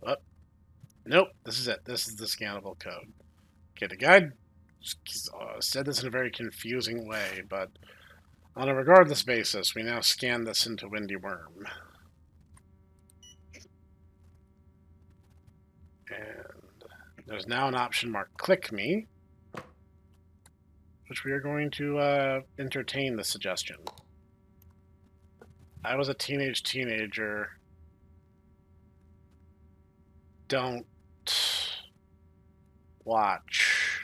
Oh, nope, this is it. This is the scannable code. Okay, the guide said this in a very confusing way, but on a regardless basis, we now scan this into Windy Worm. And there's now an option marked Click Me, which we are going to entertain the suggestion. I was a teenager. Don't watch.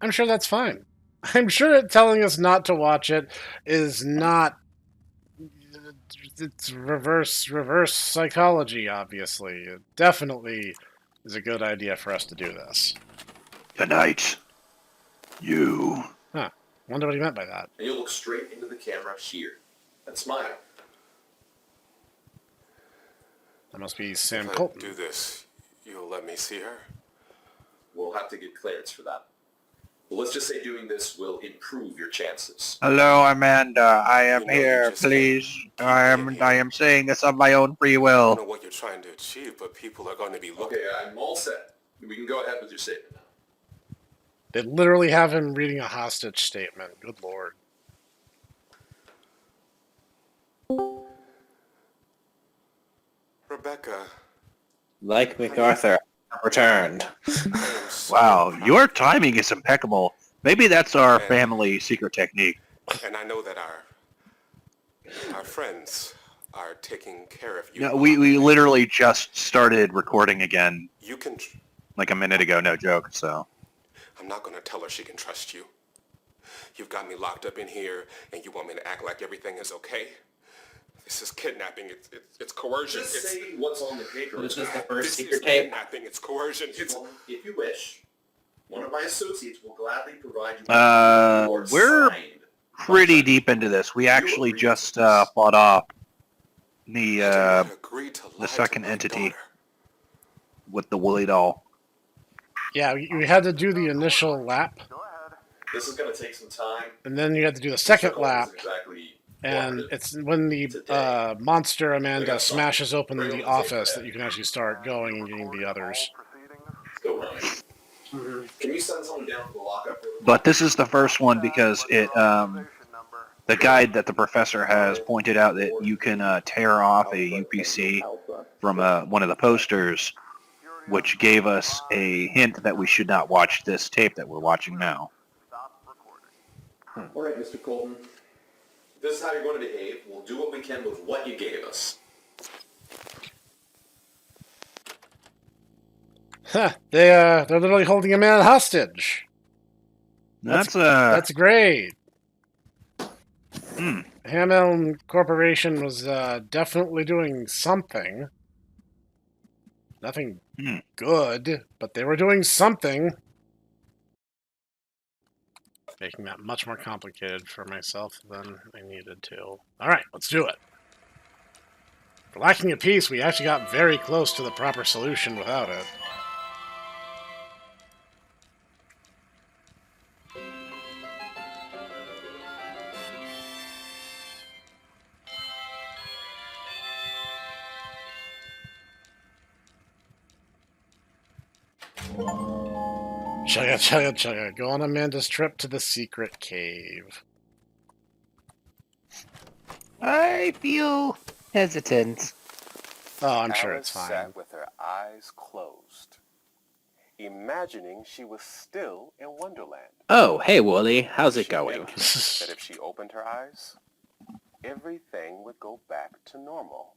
I'm sure that's fine. I'm sure telling us not to watch it is not. It's reverse psychology. Obviously, it definitely is a good idea for us to do this. Tonight, you. Huh. Wonder what he meant by that. And you'll look straight into the camera here and smile. That must be Sam If Colton. I do this, you'll let me see her? We'll have to get clearance for that. Well, let's just say doing this will improve your chances. Hello, Amanda. I am You know, here, you just please. can't- I am saying this of my own free I don't will. know what you're trying to achieve, but people are going to be looking. Okay, I'm all set. We can go ahead with your statement now. They literally have him reading a hostage statement. Good lord. Rebecca, Like MacArthur, returned. I am so Wow, proud your of you. timing is impeccable. Maybe that's our Yeah. family secret technique. And I know that our friends are taking care of you. No, we literally just started recording again You can... like a minute ago, no joke, so. I'm not going to tell her she can trust you. You've got me locked up in here, and you want me to act like everything is okay? This is kidnapping. It's coercion. Just It's, say what's on the paper. This is the first this is secret tape. kidnapping. It's coercion. It's... Well, if you wish, one of my associates will gladly provide you with We're signed pretty contract. deep into this. We actually just fought off I did the not agree to lie to second my entity daughter. with the woolly doll. Yeah, we had to do the initial lap, This is going to take some time. and then you had to do the second Circle lap, isn't exactly and cooperative. it's when the Today. monster They Amanda got some. smashes open Bring the them to the office tape. that you can actually start going and getting the others. Let's go, Ryan. Can you send someone down to the lockup room? But this is the first one because it the guide that the professor has pointed out that you can tear off a UPC from one of the posters, which gave us a hint that we should not watch this tape that we're watching now. All right, Mr. Colton. This is how you're going to behave. We'll do what we can with what you gave us. Huh, they're literally holding a man hostage. That's great. Hmm. Hamel Corporation was definitely doing something. Nothing good, but they were doing something. Making that much more complicated for myself than I needed to. Alright, let's do it. For lacking a piece, we actually got very close to the proper solution without it. Chugga, chugga, chugga. Go on Amanda's trip to the secret cave. I feel hesitant. Oh, I'm sure it's Alice fine. sat with her eyes closed, imagining she was still in Wonderland. Oh, hey, Wooly. How's it She going? knew that if she opened her eyes, everything would go back to normal.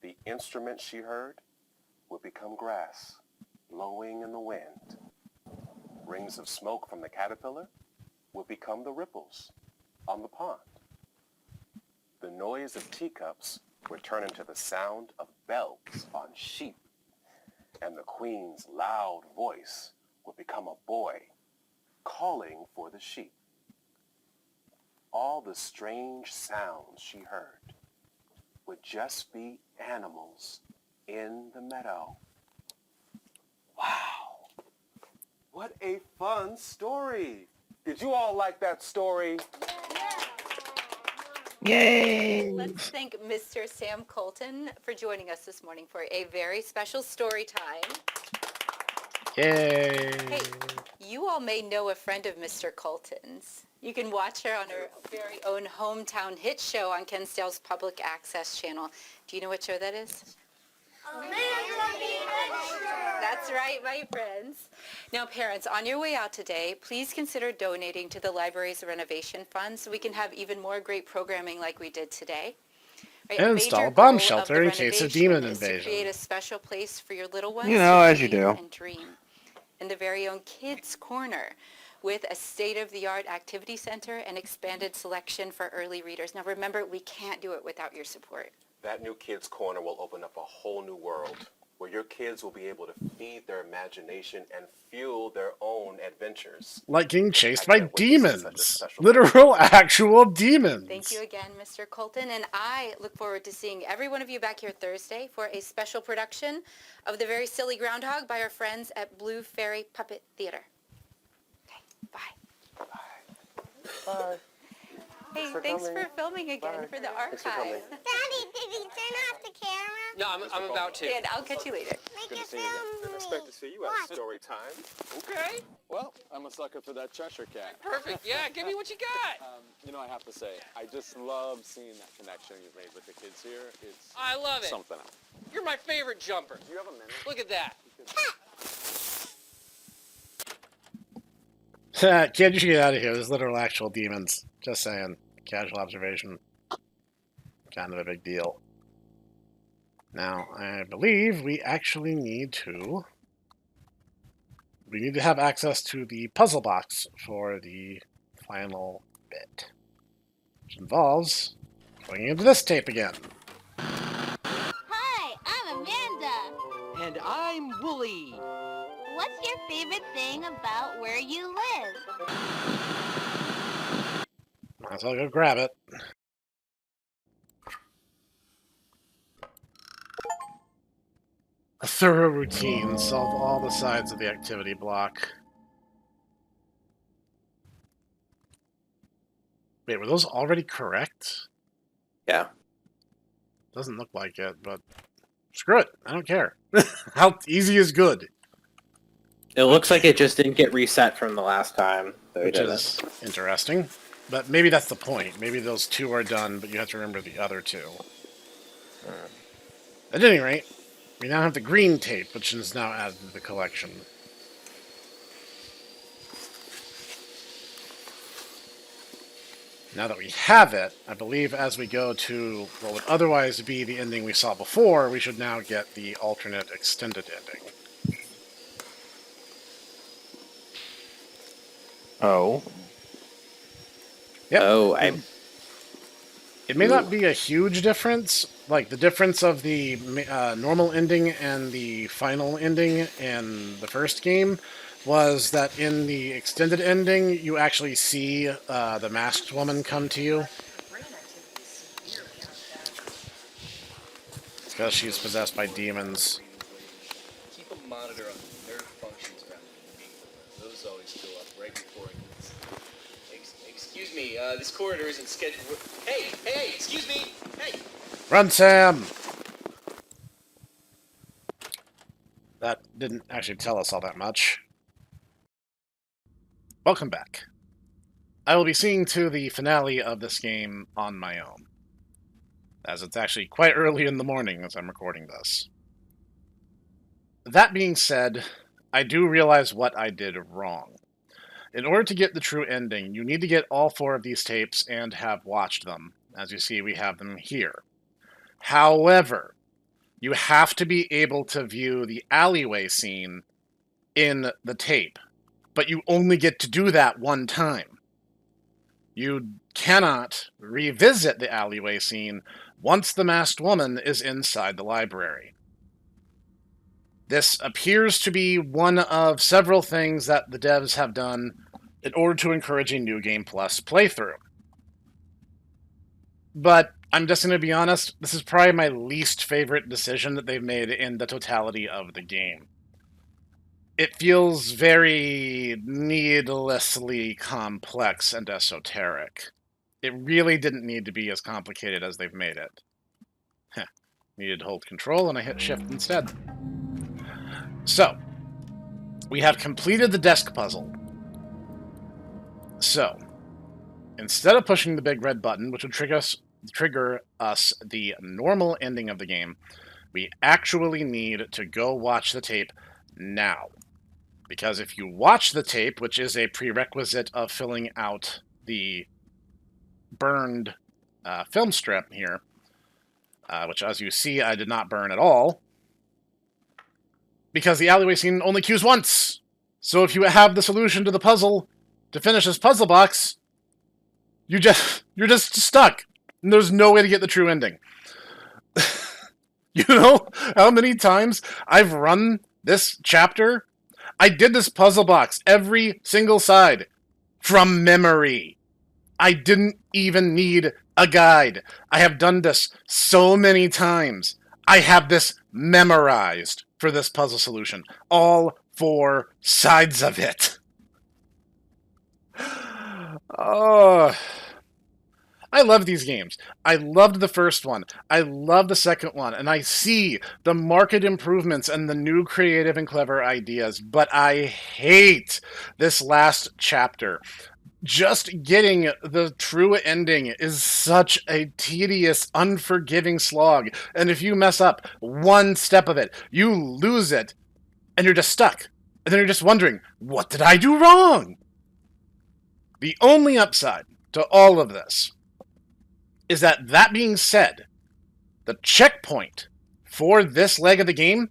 The instrument she heard would become grass, blowing in the wind. Rings of smoke from the caterpillar would become the ripples on the pond. The noise of teacups would turn into the sound of bells on sheep, and the queen's loud voice would become a boy calling for the sheep. All the strange sounds she heard would just be animals in the meadow. Wow! What a fun story! Did you all like that story? Yay! Let's thank Mr. Sam Colton for joining us this morning for a very special story time. Yay! Hey, you all may know a friend of Mr. Colton's. You can watch her on her very own hometown hit show on Ken Stale's public access channel. Do you know what show that is? That's right, my friends. Now, parents, on your way out today, please consider donating to the library's renovation fund so we can have even more great programming like we did today. Right, And a install major a bomb goal shelter of the in case of renovation demon is to invasion. create a special place for your little ones You know, to as you read do. and dream. In the very own Kids Corner, with a state-of-the-art activity center and expanded selection for early readers. Now remember, we can't do it without your support. That new Kids Corner will open up a whole new world where your kids will be able to feed their imagination and fuel their own adventures. Like getting chased I by can't wait to see such a demons. special Literal, actual demons. Thank you again, Mr. Colton, and I look forward to seeing every one of you back here Thursday for a special production of The Very Silly Groundhog by our friends at Blue Fairy Puppet Theater. Okay, bye. Bye. Hey, for thanks coming. for filming again Bye. for the Thanks for coming. archive. Daddy, did you turn off the camera? No, I'm about to. And I'll catch you later. Make Good it to see you again. film Expect me. to see you at What? story time. Okay. Well, I'm a sucker for that Cheshire cat. Perfect. Yeah, give me what you got. You know, I have to say, I just love seeing that connection you've made with the kids here. It's I love it. something else. You're my favorite jumper. Do you have a minute? Look at that. Kid, you should get out of here. There's literal actual demons. Just saying. Casual observation. Kind of a big deal. Now, I believe we actually need to... We need to have access to the puzzle box for the final bit. Which involves going into this tape again. Hi, I'm Amanda. And I'm Wooly. What's your favorite thing about where you live? Might as well go grab it. A thorough routine. Solve all the sides of the activity block. Wait, were those already correct? Yeah. Doesn't look like it, but screw it. I don't care. How easy is good. It looks like it just didn't get reset from the last time. So Which is interesting. But maybe that's the point. Maybe those two are done, but you have to remember the other two. At any rate, we now have the green tape, which is now added to the collection. Now that we have it, I believe as we go to what would otherwise be the ending we saw before, we should now get the alternate extended ending. Oh. Yep. Oh, It may not be a huge difference, like the difference of the normal ending and the final ending in the first game was that in the extended ending, you actually see the masked woman come to you. It's because she's possessed by demons. Keep a monitor on the nerve functions around the gate. Those always go up right before it gets... Excuse me, this corridor isn't scheduled... Hey, excuse me! Hey! Run, Sam! That didn't actually tell us all that much. Welcome back. I will be seeing to the finale of this game on my own, as it's actually quite early in the morning as I'm recording this. That being said, I do realize what I did wrong. In order to get the true ending, you need to get all 4 of these tapes and have watched them. As you see, we have them here. However, you have to be able to view the alleyway scene in the tape, but you only get to do that one time. You cannot revisit the alleyway scene once the masked woman is inside the library. This appears to be one of several things that the devs have done in order to encourage a New Game Plus playthrough. But I'm just going to be honest, this is probably my least favorite decision that they've made in the totality of the game. It feels very needlessly complex and esoteric. It really didn't need to be as complicated as they've made it. Heh. Needed to hold control, and I hit shift instead. So, we have completed the desk puzzle. So, instead of pushing the big red button, which would trigger us the normal ending of the game, we actually need to go watch the tape now. Because if you watch the tape, which is a prerequisite of filling out the burned film strip here, which, as you see, I did not burn at all, because the alleyway scene only queues once. So if you have the solution to the puzzle to finish this puzzle box, you're just stuck. And there's no way to get the true ending. You know how many times I've run this chapter? I did this puzzle box, every single side, from memory. I didn't even need a guide. I have done this so many times. I have this memorized for this puzzle solution. All 4 sides of it. Oh, I love these games. I loved the first one. I love the second one. And I see the market improvements and the new creative and clever ideas. But I hate this last chapter. Just getting the true ending is such a tedious, unforgiving slog. And if you mess up one step of it, you lose it. And you're just stuck. And then you're just wondering, what did I do wrong? The only upside to all of this is that being said, the checkpoint for this leg of the game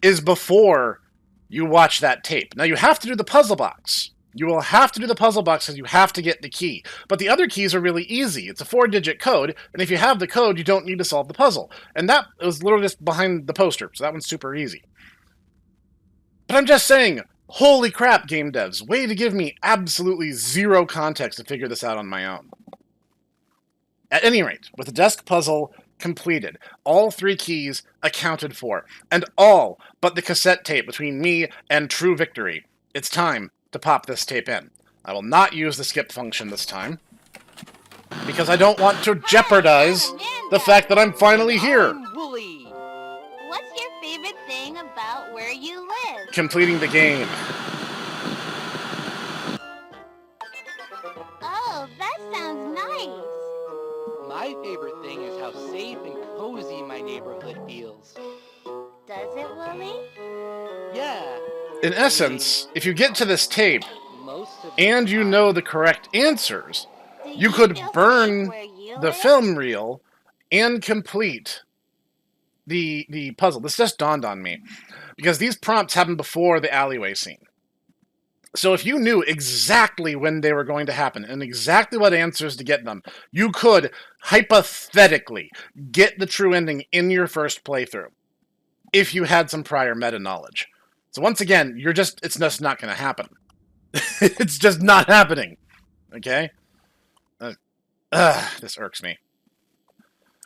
is before you watch that tape. Now, you have to do the puzzle box. You will have to do the puzzle box because you have to get the key. But the other keys are really easy. It's a 4-digit code, and if you have the code, you don't need to solve the puzzle. And that was literally just behind the poster, so that one's super easy. But I'm just saying, holy crap, game devs. Way to give me absolutely zero context to figure this out on my own. At any rate, with the desk puzzle completed, all 3 keys accounted for, and all but the cassette tape between me and true victory, it's time to pop this tape in. I will not use the skip function this time, because I don't want to jeopardize the fact that I'm finally here. What's your favorite thing about where you live? Completing the game. Oh, that sounds nice. My favorite thing is how safe and cozy my neighborhood feels. Does it, Willie? Yeah. In essence, if you get to this tape, Most of and you know the correct answers, Do you could feel burn safe where you the live? film reel and complete the puzzle. This just dawned on me, because these prompts happened before the alleyway scene. So if you knew exactly when they were going to happen and exactly what answers to get them, you could hypothetically get the true ending in your first playthrough if you had some prior meta knowledge. So once again, it's just not going to happen. It's just not happening. Okay? This irks me.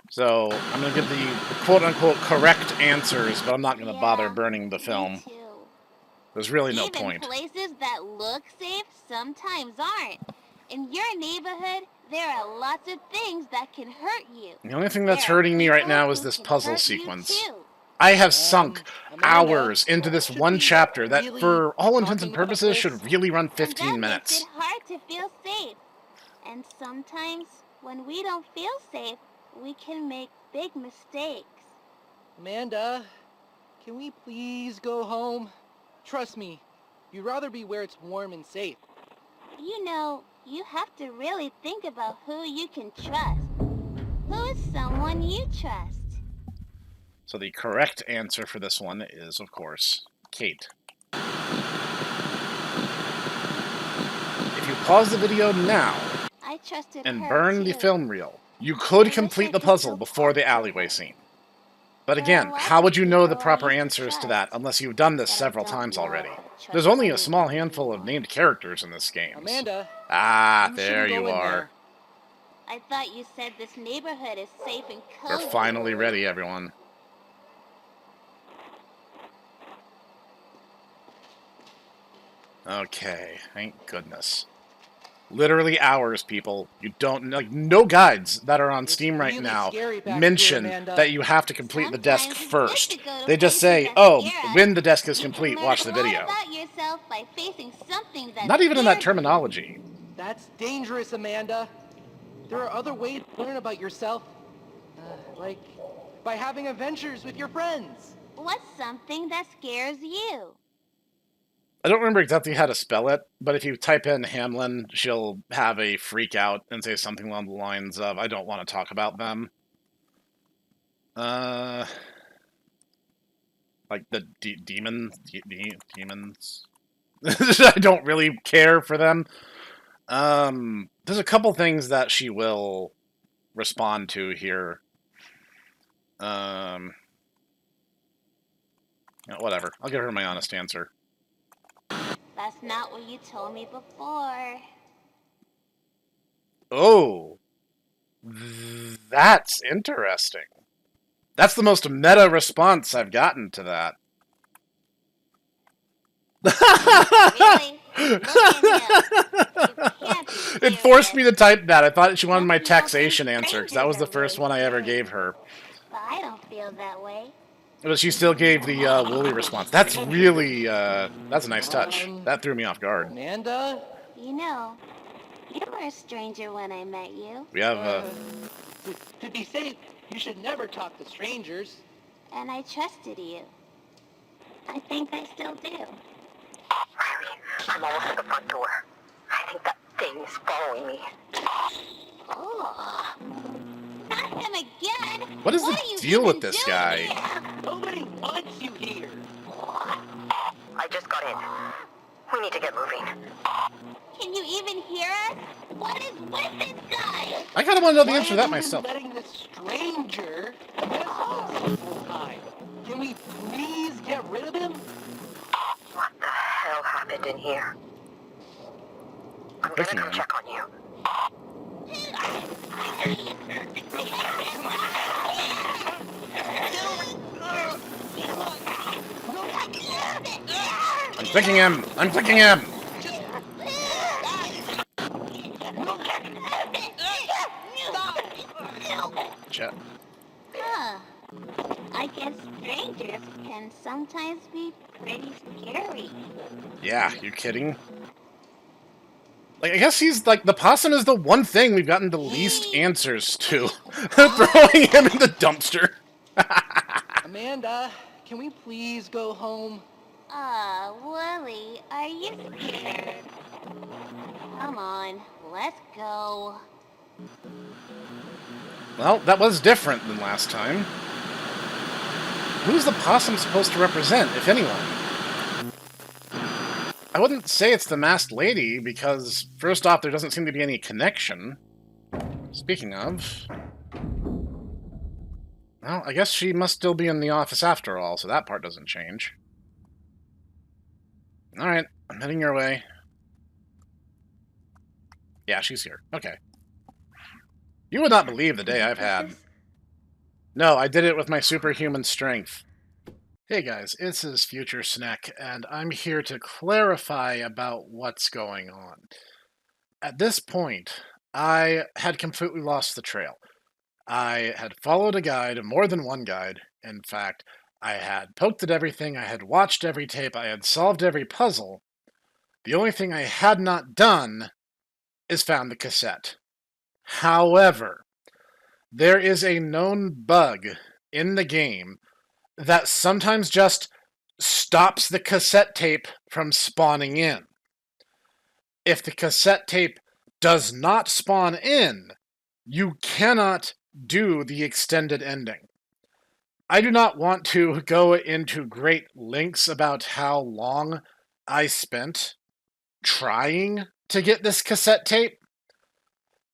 So I'm going to give the quote-unquote correct answers, but I'm not going to bother burning the film. Me too. There's really no Even point. places that look safe sometimes aren't. In your neighborhood, there are lots of things that can hurt you. The only thing that's There are hurting me right people now is who this can puzzle hurt you sequence. too. I have sunk Amanda, hours into this should one we chapter that, really for all be intents and talking about purposes, this? should really run And 15 that minutes. makes it hard to feel safe. And sometimes, when we don't feel safe, we can make big mistakes. Amanda, can we please go home? Trust me, you'd rather be where it's warm and safe. You know, you have to really think about who you can trust. Who is someone you trust? So the correct answer for this one is, of course, Kate. If you pause the video now I trusted and her burn the too. film reel, you I could wish complete I the could puzzle still before the talk to alleyway her. scene. But There are again, lots how of would you know the people I proper used to answers to trust, that unless you've done this but I several don't times know already? how to trust There's only a anyone small handful of anymore. named characters in this game. Amanda, Ah, you there shouldn't you go in are. there. I thought you said this neighborhood is safe and We're cozy. finally ready, everyone. Okay, thank goodness. Literally hours, people. You don't, like, no guides that are on Steam right really now scary back mention here, Amanda. that you have to complete the desk Sometimes it's first. good to go to They just places say, that oh, scare us. when the desk is You can complete, learn watch the a lot video. about yourself by facing something that Not even in that scares you. terminology. That's dangerous, Amanda. There are other ways to learn about yourself. Like by having adventures with your friends. What's something that scares you? I don't remember exactly how to spell it, but if you type in Hamlin, she'll have a freak out and say something along the lines of, I don't want to talk about them. Like the demons? Demons? I don't really care for them. There's a couple things that she will respond to here. Whatever. I'll give her my honest answer. That's not what you told me before. Oh, that's interesting. That's the most meta response I've gotten to that. Really? Look at you. You can't be It forced me serious. to type that. I thought she wanted my Some people taxation think answer, because that was the strangers first are one I ever really gave her. But I don't feel that way. But she still gave the woolly response. That's really, that's a nice touch. That threw me off guard. Amanda? You know, you were a stranger when I met you. We have, To be safe, you should never talk to strangers. And I trusted you. I think I still do. I'm almost at the front door. I think that thing is following me. Oh. Not him again! What is the are you deal even with this doing guy? here? Nobody wants you here. I just got in. We need to get moving. Can you even hear us? What is with this guy? I kind of want to know the Why answer to that have you been myself. letting this stranger mess us this whole time? Can we please get rid of him? What the hell happened in here? I'm gonna Looking come at him. check on you. I'm clicking him! I'm clicking him! Chat. Huh. I guess strangers can sometimes be pretty scary. Yeah, you kidding? Like, I guess he's, like, the possum is the one thing we've gotten the least answers to. Throwing him in the dumpster. Amanda, can we please go home? Wooly, are you scared? Come on, let's go. Well, that was different than last time. Who's the possum supposed to represent, if anyone? I wouldn't say it's the masked lady, because, first off, there doesn't seem to be any connection. Speaking of... Well, I guess she must still be in the office after all, so that part doesn't change. Alright, I'm heading your way. Yeah, she's here. Okay. You would not believe the day I've had. No, I did it with my superhuman strength. Hey guys, this is Future Snek, and I'm here to clarify about what's going on. At this point, I had completely lost the trail. I had followed a guide, more than one guide, in fact. I had poked at everything, I had watched every tape, I had solved every puzzle. The only thing I had not done is found the cassette. However, there is a known bug in the game that sometimes just stops the cassette tape from spawning in. If the cassette tape does not spawn in, you cannot do the extended ending. I do not want to go into great lengths about how long I spent trying to get this cassette tape.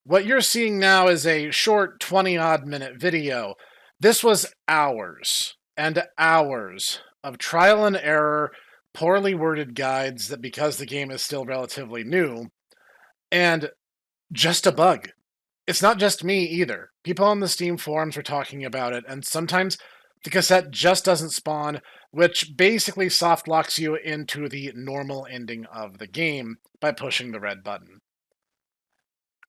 What you're seeing now is a short 20-odd minute video. This was hours and hours of trial and error, poorly worded guides that, because the game is still relatively new, and just a bug. It's not just me either. People on the Steam forums were talking about it, and sometimes the cassette just doesn't spawn, which basically soft locks you into the normal ending of the game by pushing the red button.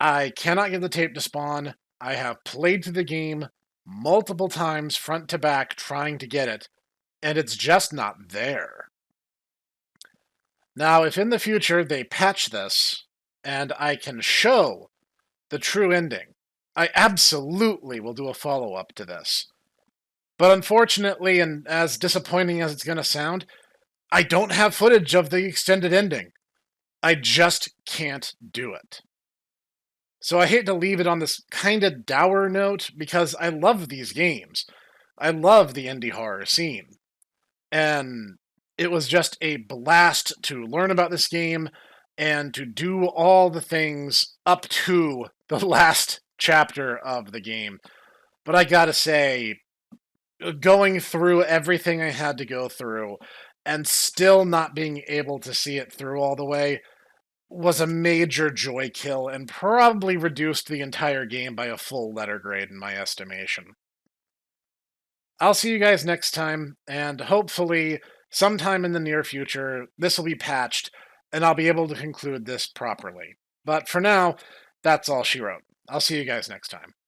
I cannot get the tape to spawn. I have played through the game multiple times front to back trying to get it, and it's just not there. Now, if in the future they patch this, and I can show the true ending, I absolutely will do a follow-up to this. But unfortunately, and as disappointing as it's going to sound, I don't have footage of the extended ending. I just can't do it. So I hate to leave it on this kind of dour note, because I love these games. I love the indie horror scene. And it was just a blast to learn about this game and to do all the things up to the last chapter of the game. But I gotta say, going through everything I had to go through and still not being able to see it through all the way was a major joy kill and probably reduced the entire game by a full letter grade in my estimation. I'll see you guys next time, and hopefully, sometime in the near future, this will be patched, and I'll be able to conclude this properly. But for now, that's all she wrote. I'll see you guys next time.